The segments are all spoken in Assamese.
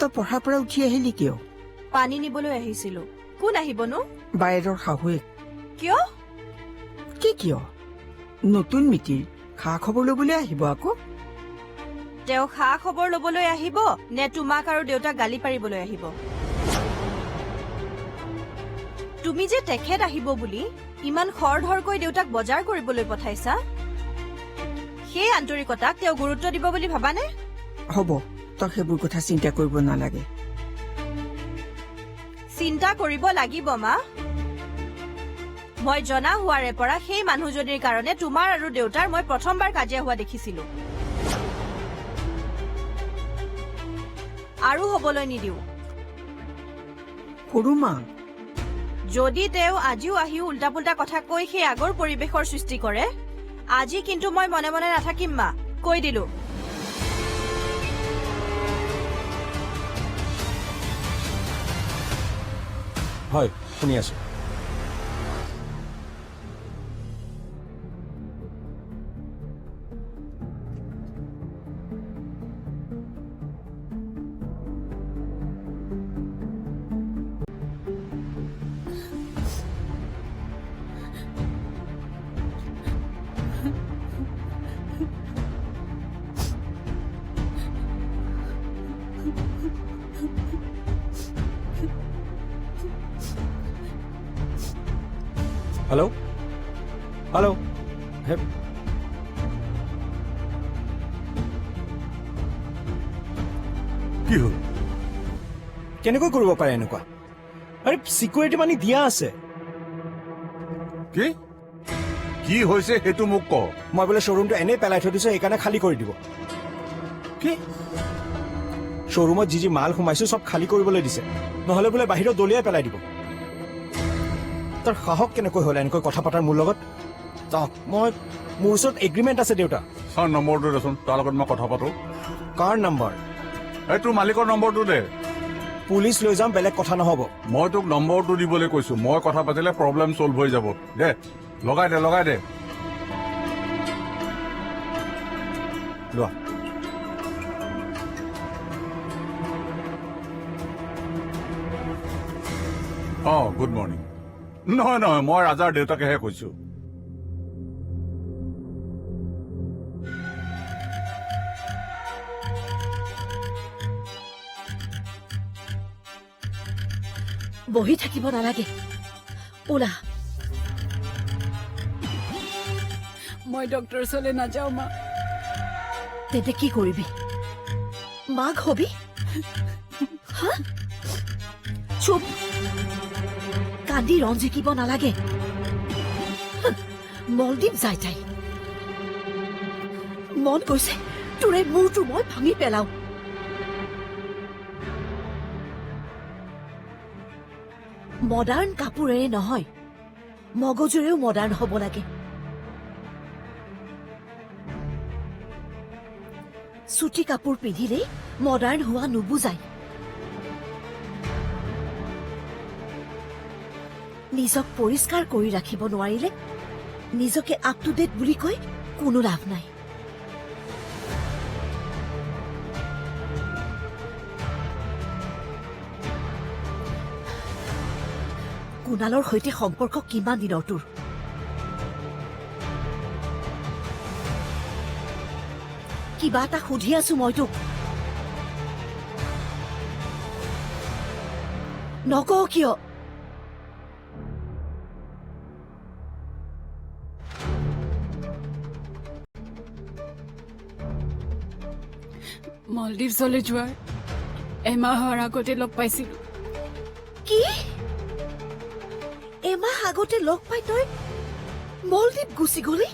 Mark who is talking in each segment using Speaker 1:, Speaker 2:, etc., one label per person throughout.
Speaker 1: তই পঢ়াৰ পৰা উঠি আহিলি কিয়?
Speaker 2: পানী নিবলৈ আহিছিলো। কোন আহিবনো?
Speaker 1: বায়েৰৰ শাহুৱেক।
Speaker 2: কিয়?
Speaker 1: কি কিয়? নতুন মিতিৰ খা খবৰ লবলৈ আহিব আকৌ।
Speaker 2: তেওঁ খা খবৰ লবলৈ আহিব নে তোমাক আৰু দেউতাক গালি পাৰিবলৈ আহিব? তুমি যে তেখেত আহিব বুলি ইমান খৰধৰকৈ দেউতাক বজাৰ কৰিবলৈ পঠাইছা, সেই আন্তৰিকতাক তেওঁ গুৰুত্ব দিব বুলি ভাবানে?
Speaker 1: হ'ব, তই সেইবোৰ কথা চিন্তা কৰিব নালাগে।
Speaker 2: চিন্তা কৰিব লাগিব মা। মই জনা হোৱাৰে পৰা সেই মানুহজনীৰ কাৰণে তোমাৰ আৰু দেউতাৰ মই প্ৰথমবাৰ কাজিয়া হোৱা দেখিছিলো, আৰু হবলৈ নিদিও।
Speaker 1: সৰু মা,
Speaker 2: যদি তেওঁ আজিও আহিও উল্টা পুল্টা কথা কৈ সেই আগৰ পৰিৱেশৰ সৃষ্টি কৰে, আজি কিন্তু মই মনে মনে নাথাকিম মা, কৈ দিলো।
Speaker 3: হয়, শুনি আছো। হেল্ল' হেল্ল'
Speaker 4: কি হ'ল?
Speaker 3: কেনেকৈ কৰিব পাৰে এনেকুৱা? আৰে চিকিউৰিটি মানি দিয়া আছে।
Speaker 4: কি কি হৈছে সেইটো মোক ক।
Speaker 3: মই বোলে শ্বৰুমটো এনেই পেলাই থৈ দিছো, সেইকাৰণে খালী কৰি দিব।
Speaker 4: কি?
Speaker 3: শ্বৰুমত যি যি মাল সোমাইছো চব খালী কৰিবলৈ দিছে, নহলে বোলে বাহিৰত দলিয়াই পেলাই দিব। তাৰ সাহস কেনেকৈ হ'ল এনেকৈ কথা পতাৰ মোৰ লগত? মোৰ ওচৰত এগ্ৰিমেণ্ট আছে দেউতা।
Speaker 4: ছাৰ নম্বৰটো দেচোন, তাৰ লগত মই কথা পাতো।
Speaker 3: কাৰ নম্বৰ?
Speaker 4: এই তোৰ মালিকৰ নম্বৰটো দে।
Speaker 3: পুলিচ লৈ যাম, বেলেগ কথা নহ'ব।
Speaker 4: মই তোক নম্বৰটো দিবলৈ কৈছো, মই কথা পাতিলে প্ৰব্লেম চল্ভ হৈ যাব। দে লগাই দে লগাই দে।
Speaker 3: লোৱা।
Speaker 4: Good morning. নহয় নহয়, মই ৰাজাৰ দেউতাকেহে কৈছো।
Speaker 5: বহি থাকিব নালাগে, ওলা।
Speaker 6: মই ডক্টৰ ওচৰলৈ নাযাওঁ মা।
Speaker 5: তেন্তে কি কৰিবি? মাক হবি? চুপ, কান্দি ৰণ জিকিব নালাগে। মলদ্বীপ যাই তাই মন কৈছে তোৰে মূৰটো মই ভাঙি পেলাও। মডাৰ্ণ কাপোৰেৰে নহয়, মগজুৰেও মডাৰ্ণ হ'ব লাগে। চুটি কাপোৰ পিন্ধিলেই মডাৰ্ণ হোৱা নুবুজায়। নিজক পৰিষ্কাৰ কৰি ৰাখিব নোৱাৰিলে নিজকে আপ টু ডেট বুলি কৈ কোনো লাভ নাই। কুণালৰ সৈতে সম্পৰ্ক কিমান দিনৰ তোৰ? কিবা এটা সুধি আছো মই তোক, নকওঁ কিয়?
Speaker 6: মলদ্বীপলৈ যোৱাৰ এমাহৰ আগতে লগ পাইছিলো।
Speaker 5: কি? এমাহ আগতে লগ পাই তই মলদ্বীপ গুচি গলি?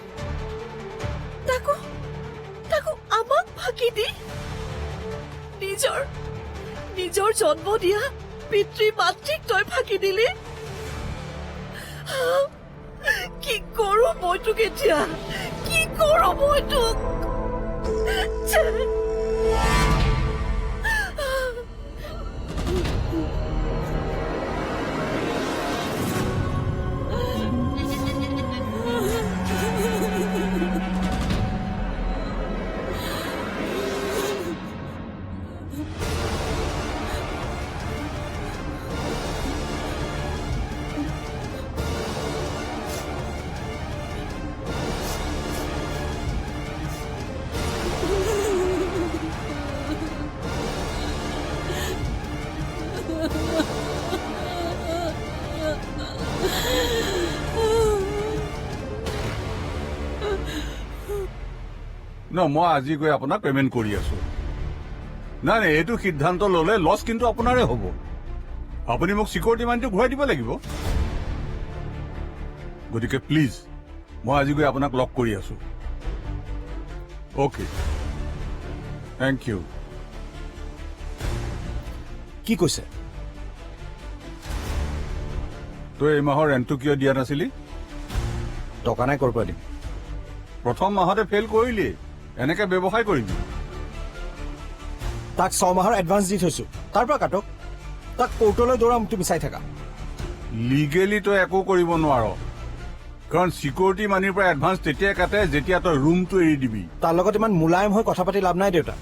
Speaker 5: তাকো আমাক ফাঁকি দি? নিজৰ জন্ম দিয়া পিতৃ মাতৃক তই ফাঁকি দিলি? কি কৰো মই তোক এতিয়া? কি কৰো মই তোক?
Speaker 4: মই আজি গৈ আপোনাক পেমেণ্ট কৰি আছো। নাই নাই, এইটো সিদ্ধান্ত ললে লছ কিন্তু আপোনাৰে হ'ব। আপুনি মোক চিকিউৰিটি মানিটো ঘূৰাই দিব লাগিব। গতিকে প্লিজ মই আজি গৈ আপোনাক লক কৰি আছো। Okay, thank you.
Speaker 3: কি কৈছে?
Speaker 4: তই এই মাহৰ ৰেণ্টটো কিয় দিয়া নাছিলি?
Speaker 3: টকা নাই, ক'ৰ পৰা দিম?
Speaker 4: প্ৰথম মাহতে ফেইল কৰিলি, এনেকে ব্যৱসায় কৰিবি?
Speaker 3: তাক 6 মাহৰ এডভান্স দি থৈছো, তাৰ পৰা কাটক। তাক কোৰ্টলৈ দৌৰাম, তুমি চাই থাকা।
Speaker 4: লিগেলি তই একো কৰিব নোৱাৰ, কাৰণ চিকিউৰিটি মানিৰ পৰা এডভান্স তেতিয়াই কাটে যেতিয়া তই ৰুমটো এৰি দিবি।
Speaker 3: তাৰ লগত ইমান মোলায়েম হৈ কথা পাতি লাভ নাই দেউতা।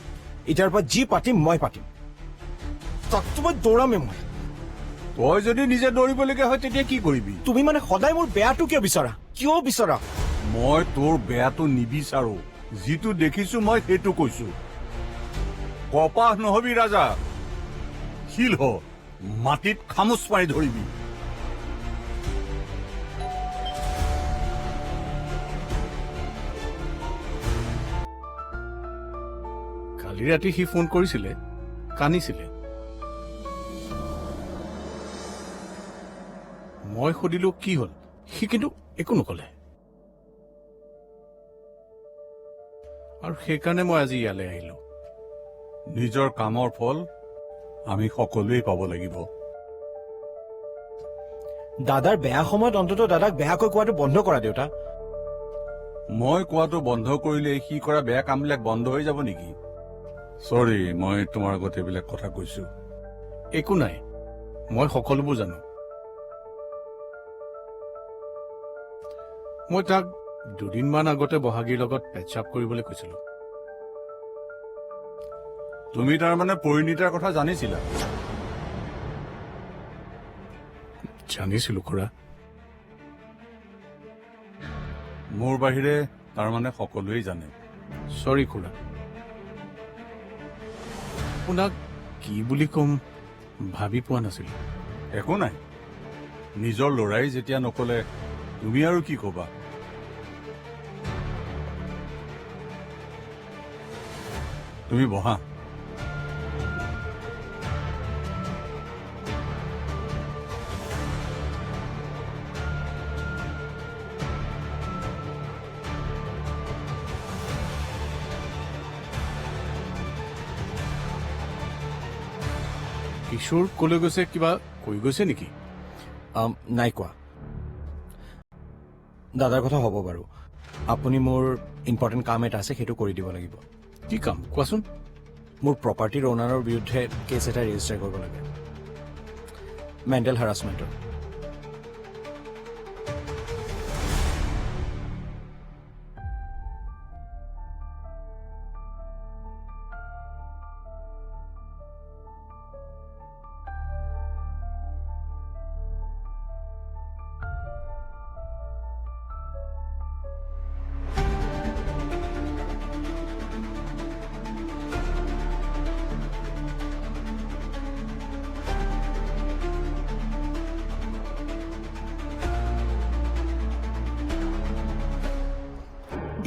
Speaker 3: এতিয়াৰ পৰা যি পাতিম মই পাতিম, তাকতো মই দৌৰামেই। মই
Speaker 4: তই যদি নিজে দৌৰিবলগীয়া হয় তেতিয়া কি কৰিবি?
Speaker 3: তুমি মানে সদায় মোৰ বেয়াটো কিয় বিচৰা? কিয় বিচৰা?
Speaker 4: মই তোৰ বেয়াটো নিবিচাৰো, যিটো দেখিছো মই সেইটো কৈছো। কপাহ নহবি ৰাজা, শিল হ, মাটিত খামোচ মাৰি ধৰিবি।
Speaker 7: কালি ৰাতি সি ফোন কৰিছিলে, কান্দিছিলে। মই সুধিলো কি হল, সি কিন্তু একো নকলে। আৰু সেইকাৰণে মই আজি ইয়ালৈ আহিলো।
Speaker 4: নিজৰ কামৰ ফল আমি সকলোৱে পাব লাগিব।
Speaker 3: দাদাৰ বেয়া সময়ত অন্ততঃ দাদাক বেয়াকৈ কোৱাটো বন্ধ কৰা দেউতা।
Speaker 4: মই কোৱাটো বন্ধ কৰিলে সি কৰা বেয়া কামবিলাক বন্ধ হৈ যাব নেকি? চৰি, মই তোমাৰ আগত এইবিলাক কথা কৈছো।
Speaker 7: একো নাই, মই সকলোবোৰ জানো। মই তাক দুদিনমান আগতে বহাগীৰ লগত পেচাপ কৰিবলৈ কৈছিলো।
Speaker 4: তুমি তাৰমানে পৰিণীতাৰ কথা জানিছিলা?
Speaker 7: জানিছিলো খুৰা।
Speaker 4: মোৰ বাহিৰে তাৰমানে সকলোৱেই জানে।
Speaker 7: চৰি খুৰা, আপোনাক কি বুলি কম ভাবি পোৱা নাছিলো।
Speaker 4: একো নাই, নিজৰ লৰাই যেতিয়া নকলে তুমি আৰু কি কবা? তুমি বহা।
Speaker 7: কিশোৰ কলৈ গৈছে, কিবা কৈ গৈছে নেকি?
Speaker 3: নাই কোৱা। দাদাৰ কথা হ'ব বাৰু, আপুনি মোৰ ইম্পৰ্টেণ্ট কাম এটা আছে, সেইটো কৰি দিব লাগিব।
Speaker 7: কি কাম কোৱাচোন?
Speaker 3: মোৰ প্ৰপাৰ্টিৰ অ'নাৰৰ বিৰুদ্ধে কেছ এটা ৰেজিষ্টাৰ কৰিব লাগে, মেণ্টেল হাৰাছমেণ্টৰ।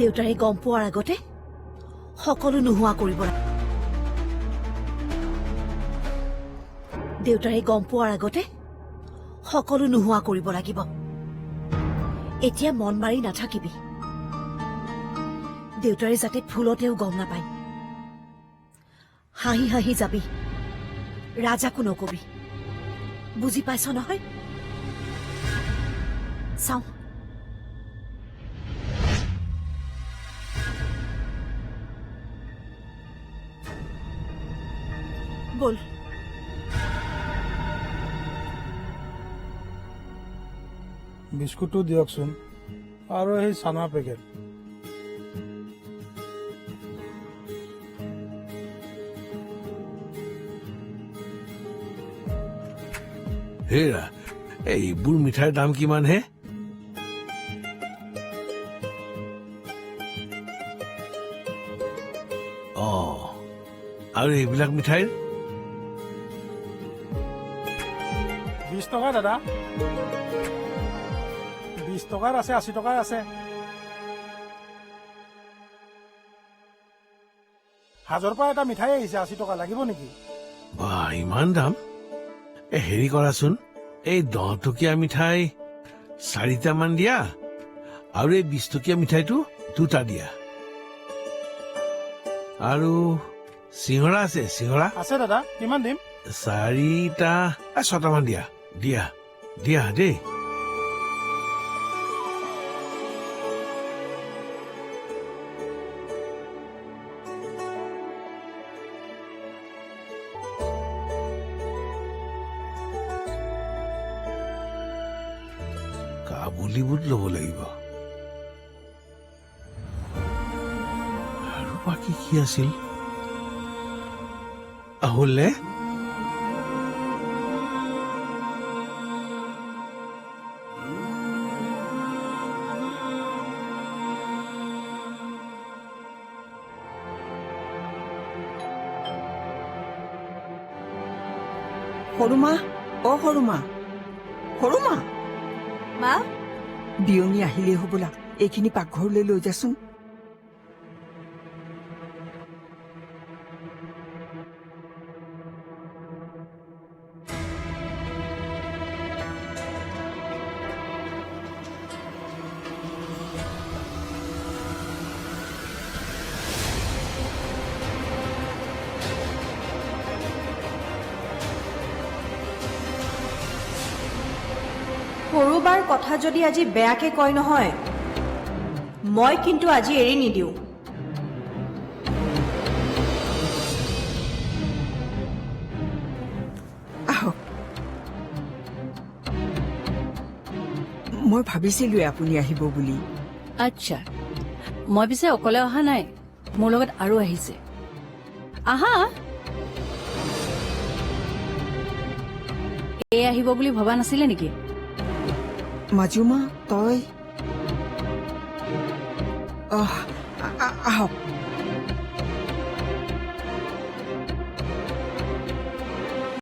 Speaker 5: দেউতাৰে গম পোৱাৰ আগতে সকলো নোহোৱা কৰিব লাগে। দেউতাৰে গম পোৱাৰ আগতে সকলো নোহোৱা কৰিব লাগিব। এতিয়া মন মাৰি নাথাকিবি, দেউতাৰে যাতে ভুলতেও গম নাপায়। হাঁহি হাঁহি যাবি, ৰাজাকো নকবি, বুজি পাইছ নহয়? চাওঁ বল।
Speaker 8: বিস্কুটো দিয়কচোন, আৰু সেই চানা পেকেট।
Speaker 9: হেৰা, এইবোৰ মিঠাইৰ দাম কিমান হে? আৰু এইবিলাক মিঠাইৰ
Speaker 8: 20 টকা দাদা। 20 টকাৰ আছে, 80 টকাৰ আছে। হাজৰ পৰা এটা মিঠাই আহিছে 80 টকা লাগিব নেকি?
Speaker 9: বা ইমান দাম? হেৰি কৰাচোন, এই 10 টকীয়া মিঠাই 4টামান দিয়া আৰু এই 20 টকীয়া মিঠাইটো 2টা দিয়া। আৰু চিঙৰা আছে? চিঙৰা
Speaker 8: আছে দাদা, কিমান দিম?
Speaker 9: 4টা 6টামান দিয়া দিয়া দিয়া দেই। কাবুলী বুট ল'ব লাগিব। আৰু বাকী কি আছিল? আহুলে
Speaker 1: সৰুমা, অ সৰুমা, সৰুমা,
Speaker 2: মা
Speaker 1: বিয়নী আহিলেই হবলা, এইখিনি পাকঘৰলৈ লৈ যাচোন।
Speaker 2: সৰুবাৰ কথা যদি আজি বেয়াকে কয় নহয়, মই কিন্তু আজি এৰি নিদিওঁ।
Speaker 1: আহক, মই ভাবিছিলোৱে আপুনি আহিব বুলি।
Speaker 6: আচ্ছা, মই পিছে অকলে অহা নাই, মোৰ লগত আৰু আহিছে। আহা। এই আহিব বুলি ভবা নাছিলে নেকি?
Speaker 1: মাজুমা, তই আহক।